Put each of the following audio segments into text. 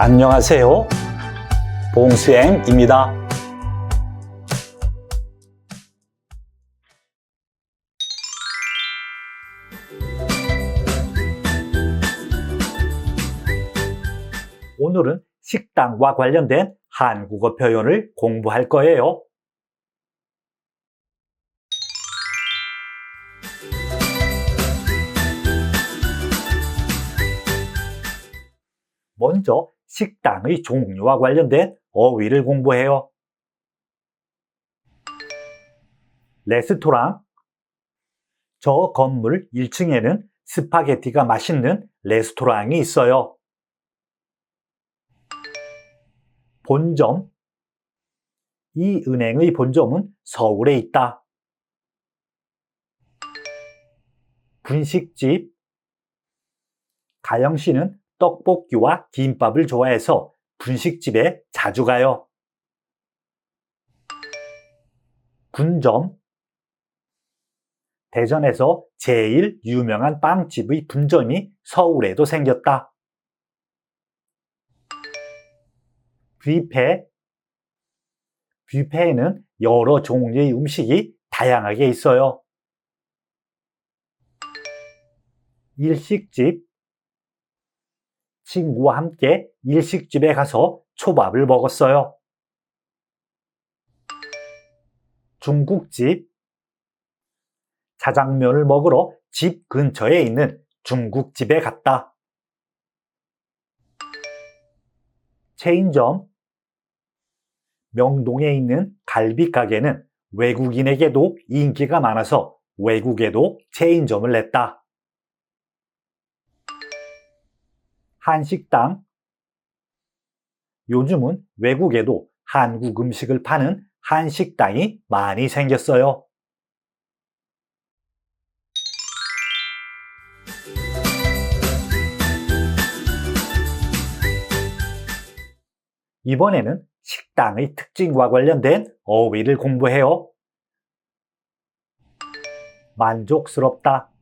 안녕하세요. 봉수행입니다. 오늘은 식당과 관련된 한국어 표현을 공부할 거예요. 먼저 식당의 종류와 관련된 어휘를 공부해요. 레스토랑. 저 건물 1층에는 스파게티가 맛있는 레스토랑이 있어요. 본점. 이 은행의 본점은 서울에 있다. 분식집. 가영 씨는 떡볶이와 김밥을 좋아해서 분식집에 자주 가요. 분점. 대전에서 제일 유명한 빵집의 분점이 서울에도 생겼다. 뷔페. 뷔페에는 여러 종류의 음식이 다양하게 있어요. 일식집. 친구와 함께 일식집에 가서 초밥을 먹었어요. 중국집. 자장면을 먹으러 집 근처에 있는 중국집에 갔다. 체인점. 명동에 있는 갈비 가게는 외국인에게도 인기가 많아서 외국에도 체인점을 냈다. 한식당. 요즘은 외국에도 한국 음식을 파는 한식당이 많이 생겼어요. 이번에는 식당의 특징과 관련된 어휘를 공부해요. 만족스럽다.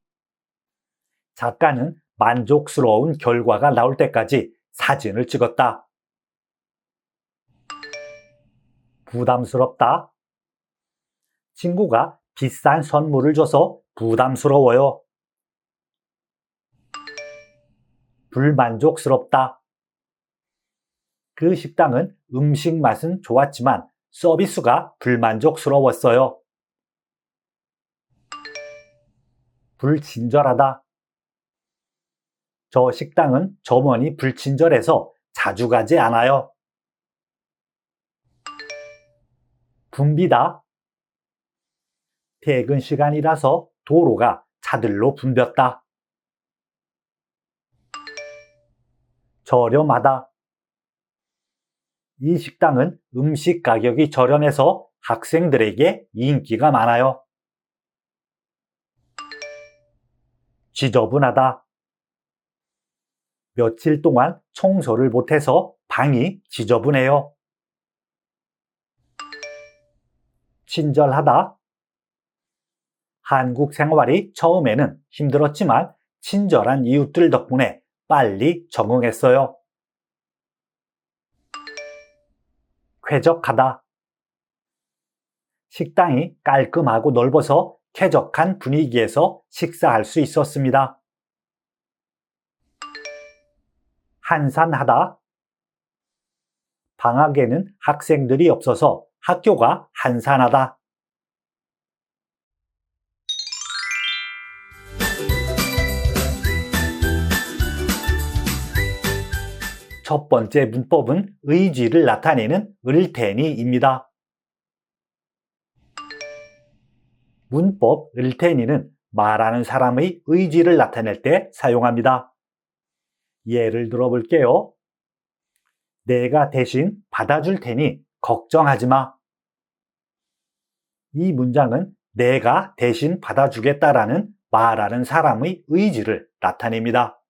작가는 만족스러운 결과가 나올 때까지 사진을 찍었다. 부담스럽다. 친구가 비싼 선물을 줘서 부담스러워요. 불만족스럽다. 그 식당은 음식 맛은 좋았지만 서비스가 불만족스러웠어요. 불친절하다. 저 식당은 점원이 불친절해서 자주 가지 않아요. 붐비다. 퇴근 시간이라서 도로가 차들로 붐볐다. 저렴하다. 이 식당은 음식 가격이 저렴해서 학생들에게 인기가 많아요. 지저분하다. 며칠 동안 청소를 못해서 방이 지저분해요. 친절하다. 한국 생활이 처음에는 힘들었지만 친절한 이웃들 덕분에 빨리 적응했어요. 쾌적하다. 식당이 깔끔하고 넓어서 쾌적한 분위기에서 식사할 수 있었습니다. 한산하다. 방학에는 학생들이 없어서 학교가 한산하다. 첫 번째 문법은 의지를 나타내는 을테니입니다. 문법 을테니는 말하는 사람의 의지를 나타낼 때 사용합니다. 예를 들어 볼게요. 내가 대신 받아줄 테니 걱정하지 마. 이 문장은 내가 대신 받아주겠다라는 말하는 사람의 의지를 나타냅니다.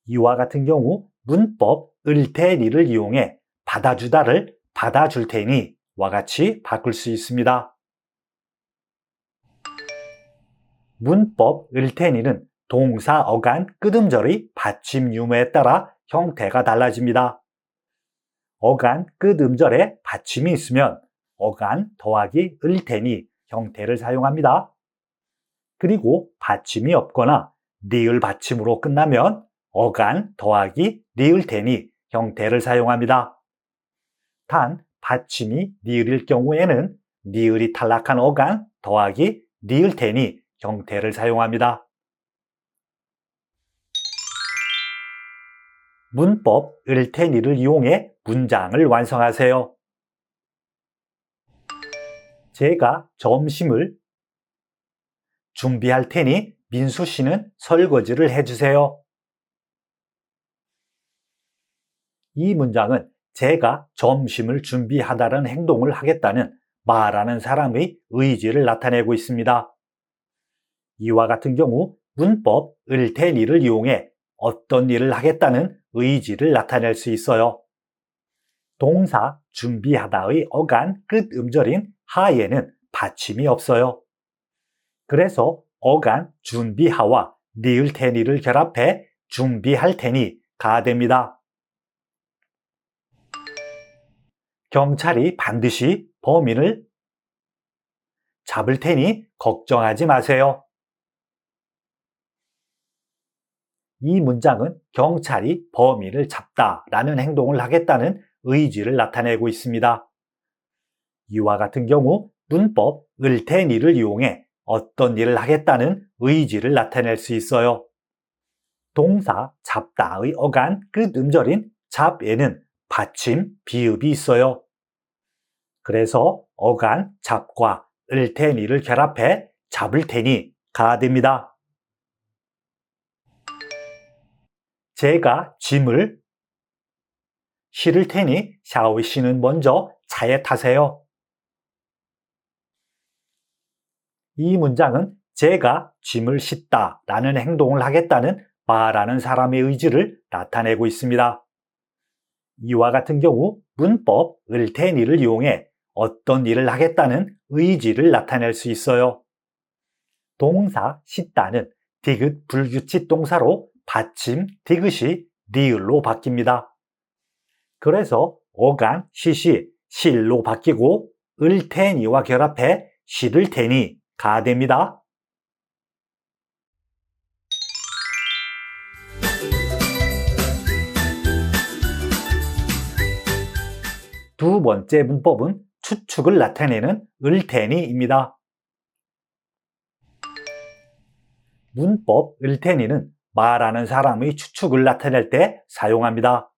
이와 같은 경우 문법 을테니를 이용해 받아주다를 받아줄 테니와 같이 바꿀 수 있습니다. 문법 을테니는 동사 어간 끄듬절의 받침 유무에 따라 형태가 달라집니다. 어간 끝 음절에 받침이 있으면 어간 더하기 을 테니 형태를 사용합니다. 그리고 받침이 없거나 리을 받침으로 끝나면 어간 더하기 리을 테니 형태를 사용합니다. 단 받침이 리을일 경우에는 리을이 탈락한 어간 더하기 리을 테니 형태를 사용합니다. 문법 을 테니를 이용해 문장을 완성하세요. 제가 점심을 준비할 테니 민수 씨는 설거지를 해주세요. 이 문장은 제가 점심을 준비하다는 행동을 하겠다는 말하는 사람의 의지를 나타내고 있습니다. 이와 같은 경우 문법 을 테니를 이용해 어떤 일을 하겠다는 의지를 나타낼 수 있어요. 동사 준비하다의 어간 끝 음절인 하에는 받침이 없어요. 그래서 어간 준비하와 리을 테니를 결합해 준비할 테니가 됩니다. 경찰이 반드시 범인을 잡을 테니 걱정하지 마세요. 이 문장은 경찰이 범인을 잡다라는 행동을 하겠다는 의지를 나타내고 있습니다. 이와 같은 경우 문법 을 테니를 이용해 어떤 일을 하겠다는 의지를 나타낼 수 있어요. 동사 잡다의 어간 끝 음절인 잡에는 받침, 비읍이 있어요. 그래서 어간 잡과 을 테니를 결합해 잡을 테니가 됩니다. 제가 짐을 실을 테니 샤오이 씨는 먼저 차에 타세요. 이 문장은 제가 짐을 싣다 라는 행동을 하겠다는 말하는 사람의 의지를 나타내고 있습니다. 이와 같은 경우 문법 을 테니를 이용해 어떤 일을 하겠다는 의지를 나타낼 수 있어요. 동사 싣다는 디귿 불규칙 동사로 받침 디귿이 리을로 바뀝니다. 그래서 어간 시시 실로 바뀌고 을 테니와 결합해 실을 테니가 됩니다. 두 번째 문법은 추측을 나타내는 을 테니입니다. 문법 을 테니는 말하는 사람의 추측을 나타낼 때 사용합니다.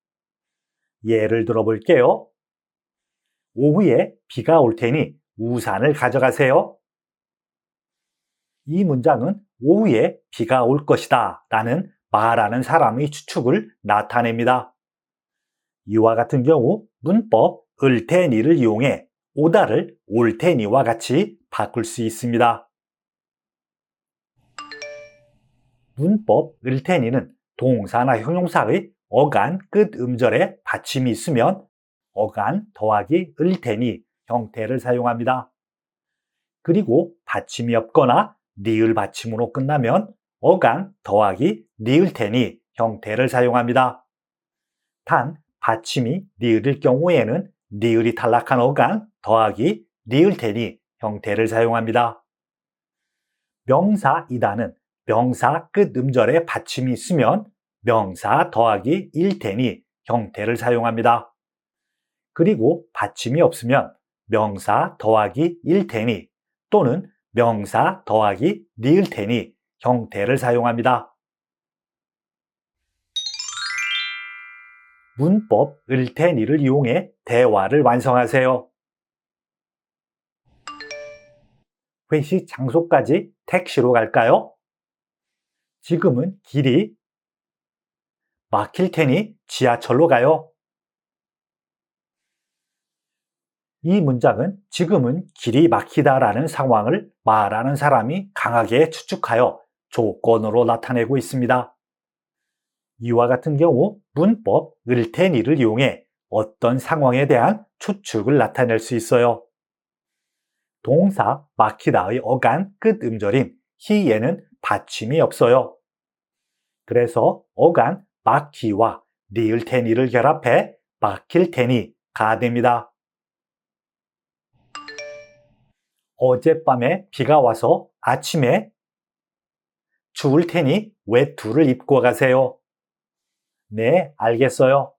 예를 들어 볼게요. 오후에 비가 올 테니 우산을 가져가세요. 이 문장은 오후에 비가 올 것이다 라는 말하는 사람의 추측을 나타냅니다. 이와 같은 경우 문법 을 테니를 이용해 오다를 올 테니와 같이 바꿀 수 있습니다. 문법 을 테니는 동사나 형용사의 어간 끝 음절에 받침이 있으면 어간 더하기 을 테니 형태를 사용합니다. 그리고 받침이 없거나 리을 받침으로 끝나면 어간 더하기 리을 테니 형태를 사용합니다. 단 받침이 리을일 경우에는 리을이 탈락한 어간 더하기 리을 테니 형태를 사용합니다. 명사이다는 명사 끝 음절에 받침이 있으면 명사 더하기 일 테니 형태를 사용합니다. 그리고 받침이 없으면 명사 더하기 일 테니 또는 명사 더하기 리을 테니 형태를 사용합니다. 문법 을 테니를 이용해 대화를 완성하세요. 회식 장소까지 택시로 갈까요? 지금은 길이 막힐 테니 지하철로 가요. 이 문장은 지금은 길이 막히다라는 상황을 말하는 사람이 강하게 추측하여 조건으로 나타내고 있습니다. 이와 같은 경우 문법 을 테니를 이용해 어떤 상황에 대한 추측을 나타낼 수 있어요. 동사 막히다의 어간 끝 음절인 히에는 받침이 없어요. 그래서 어간 막히와 리을 테니를 결합해 막힐 테니가 됩니다. 어젯밤에 비가 와서 아침에 추울 테니 외투를 입고 가세요. 네, 알겠어요.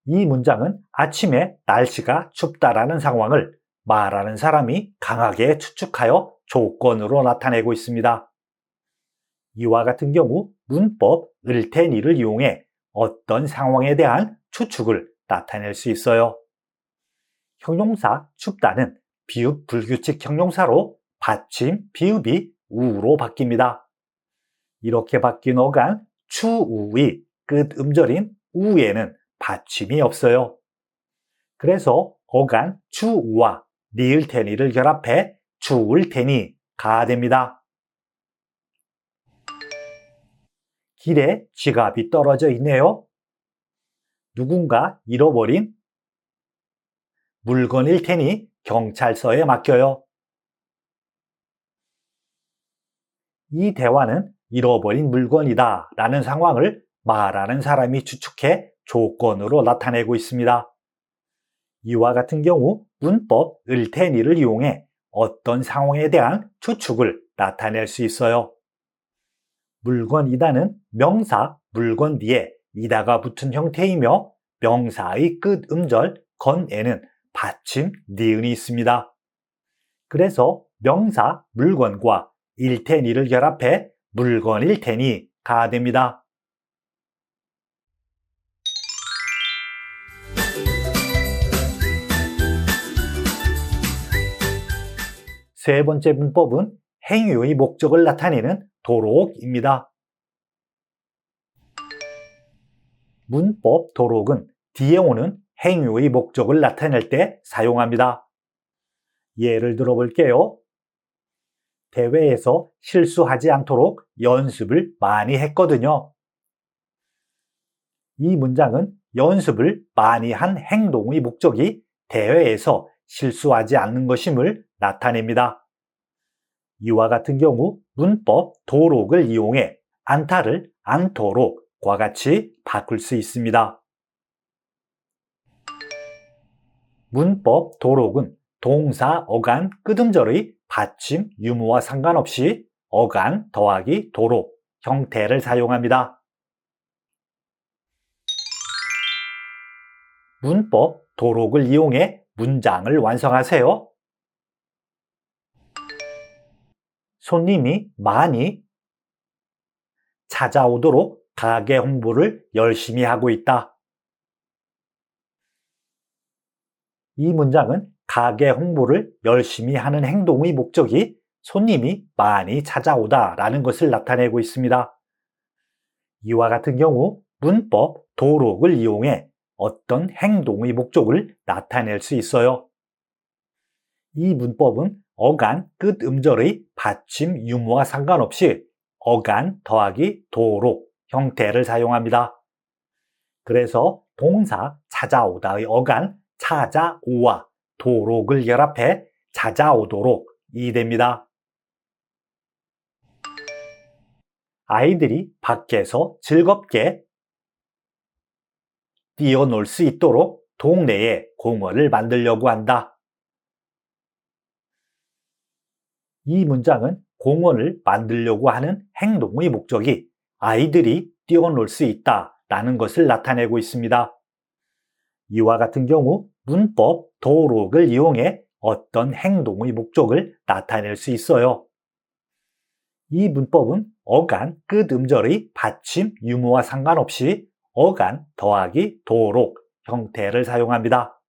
이 문장은 아침에 날씨가 춥다라는 상황을 말하는 사람이 강하게 추측하여 조건으로 나타내고 있습니다. 이와 같은 경우 문법 을 테니를 이용해 어떤 상황에 대한 추측을 나타낼 수 있어요. 형용사 춥다는 비읍 불규칙 형용사로 받침 비읍이 우로 바뀝니다. 이렇게 바뀐 어간 추우의 끝 음절인 우에는 받침이 없어요. 그래서 어간 추우와 리을 테니를 결합해 추울 테니가 됩니다. 길에 지갑이 떨어져 있네요. 누군가 잃어버린 물건일 테니 경찰서에 맡겨요. 이 대화는 잃어버린 물건이다 라는 상황을 말하는 사람이 추측해 조건으로 나타내고 있습니다. 이와 같은 경우 문법 을 테니를 이용해 어떤 상황에 대한 추측을 나타낼 수 있어요. 물건이다는 명사 물건 뒤에 이다가 붙은 형태이며 명사의 끝 음절 건에는 받침 니은이 있습니다. 그래서 명사 물건과 일테니를 결합해 물건일 테니가 됩니다. 세 번째 문법은 행위의 목적을 나타내는 도록입니다. 문법 도록은 뒤에 오는 행위의 목적을 나타낼 때 사용합니다. 예를 들어 볼게요. 대회에서 실수하지 않도록 연습을 많이 했거든요. 이 문장은 연습을 많이 한 행동의 목적이 대회에서 실수하지 않는 것임을 나타냅니다. 이와 같은 경우 문법 도록을 이용해 않다를 않도록과 같이 바꿀 수 있습니다. 문법 도록은 동사 어간 끝음절의 받침 유무와 상관없이 어간 더하기 도록 형태를 사용합니다. 문법 도록을 이용해 문장을 완성하세요. 손님이 많이 찾아오도록 가게 홍보를 열심히 하고 있다. 이 문장은 가게 홍보를 열심히 하는 행동의 목적이 손님이 많이 찾아오다 라는 것을 나타내고 있습니다. 이와 같은 경우 문법 도록을 이용해 어떤 행동의 목적을 나타낼 수 있어요. 이 문법은 어간 끝 음절의 받침 유무와 상관없이 어간 더하기 도록 형태를 사용합니다. 그래서 동사 찾아오다의 어간 찾아오와 도록을 결합해 찾아오도록이 됩니다. 아이들이 밖에서 즐겁게 뛰어놀 수 있도록 동네에 공원을 만들려고 한다. 이 문장은 공원을 만들려고 하는 행동의 목적이 아이들이 뛰어놀 수 있다라는 것을 나타내고 있습니다. 이와 같은 경우 문법 도록을 이용해 어떤 행동의 목적을 나타낼 수 있어요. 이 문법은 어간 끝 음절의 받침 유무와 상관없이 어간 더하기 도록 형태를 사용합니다.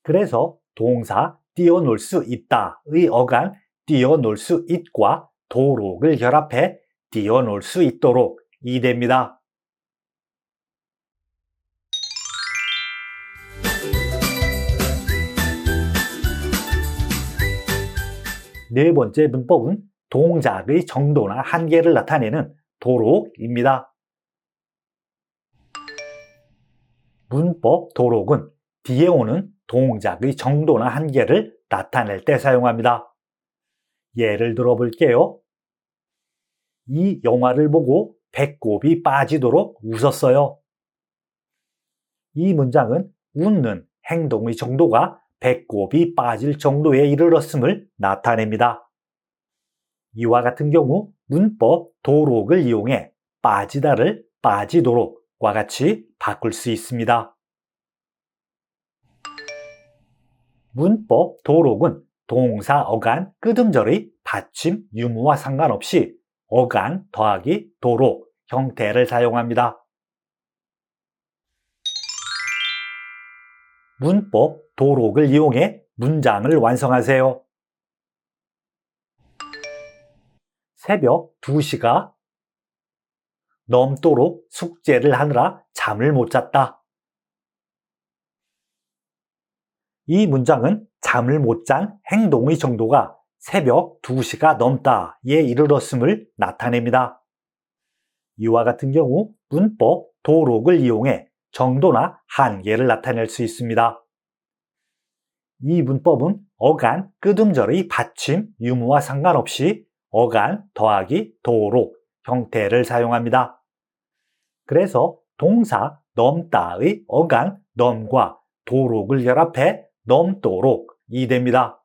그래서 동사 뛰어놀 수 있다의 어간 뛰어놀 수 있과 도록을 결합해 뛰어놀 수 있도록이 됩니다. 네 번째 문법은 동작의 정도나 한계를 나타내는 도록입니다. 문법 도록은 뒤에 오는 동작의 정도나 한계를 나타낼 때 사용합니다. 예를 들어 볼게요. 이 영화를 보고 배꼽이 빠지도록 웃었어요. 이 문장은 웃는 행동의 정도가 배꼽이 빠질 정도에 이르렀음을 나타냅니다. 이와 같은 경우 문법 도록을 이용해 빠지다를 빠지도록과 같이 바꿀 수 있습니다. 문법 도록은 동사, 어간, 끄듬절의 받침, 유무와 상관없이 어간 더하기 도록 형태를 사용합니다. 문법 도록을 이용해 문장을 완성하세요. 새벽 2시가 넘도록 숙제를 하느라 잠을 못 잤다. 이 문장은 잠을 못 잔 행동의 정도가 새벽 2시가 넘다에 이르렀음을 나타냅니다. 이와 같은 경우 문법 도록을 이용해 정도나 한계를 나타낼 수 있습니다. 이 문법은 어간, 끄듬절의 받침, 유무와 상관없이 어간 더하기 도록 형태를 사용합니다. 그래서 동사 넘다의 어간 넘과 도록을 결합해 넘도록이 됩니다.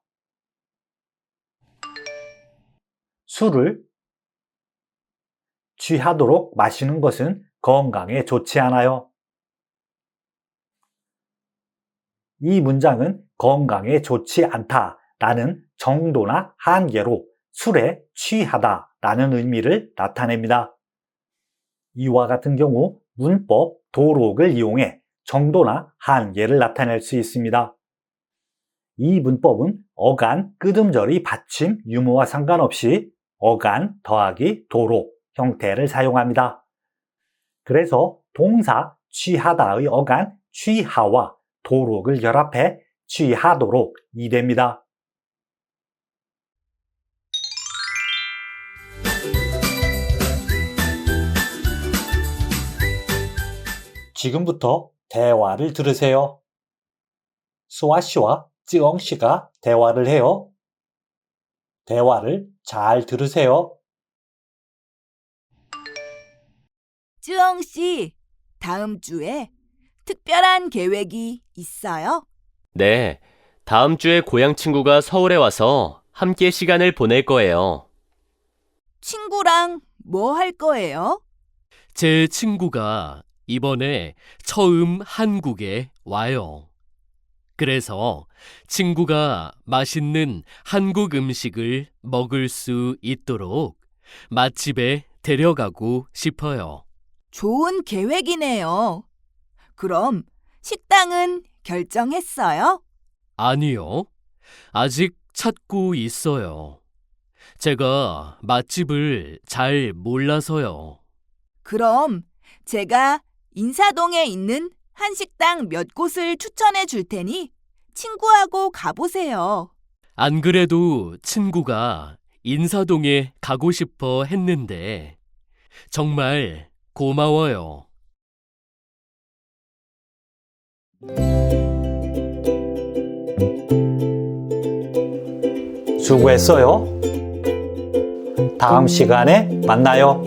술을 취하도록 마시는 것은 건강에 좋지 않아요. 이 문장은 건강에 좋지 않다라는 정도나 한계로 술에 취하다라는 의미를 나타냅니다. 이와 같은 경우 문법 도록을 이용해 정도나 한계를 나타낼 수 있습니다. 이 문법은 어간, 끄듬절의 받침, 유무와 상관없이 어간 더하기 도록 형태를 사용합니다. 그래서 동사 취하다의 어간 취하와 도록을 결합해 취하도록이 됩니다. 지금부터 대화를 들으세요. 수아 씨와 쯔엉 씨가 대화를 해요. 대화를 잘 들으세요. 쯔엉 씨, 다음 주에 특별한 계획이 있어요? 네, 다음 주에 고향 친구가 서울에 와서 함께 시간을 보낼 거예요. 친구랑 뭐 할 거예요? 제 친구가 이번에 처음 한국에 와요. 그래서 친구가 맛있는 한국 음식을 먹을 수 있도록 맛집에 데려가고 싶어요. 좋은 계획이네요. 그럼 식당은 결정했어요? 아니요, 아직 찾고 있어요. 제가 맛집을 잘 몰라서요. 그럼 제가 인사동에 있는 한식당 몇 곳을 추천해 줄 테니 친구하고 가보세요. 안 그래도 친구가 인사동에 가고 싶어 했는데 정말 고마워요. 수고했어요. 다음 시간에 만나요.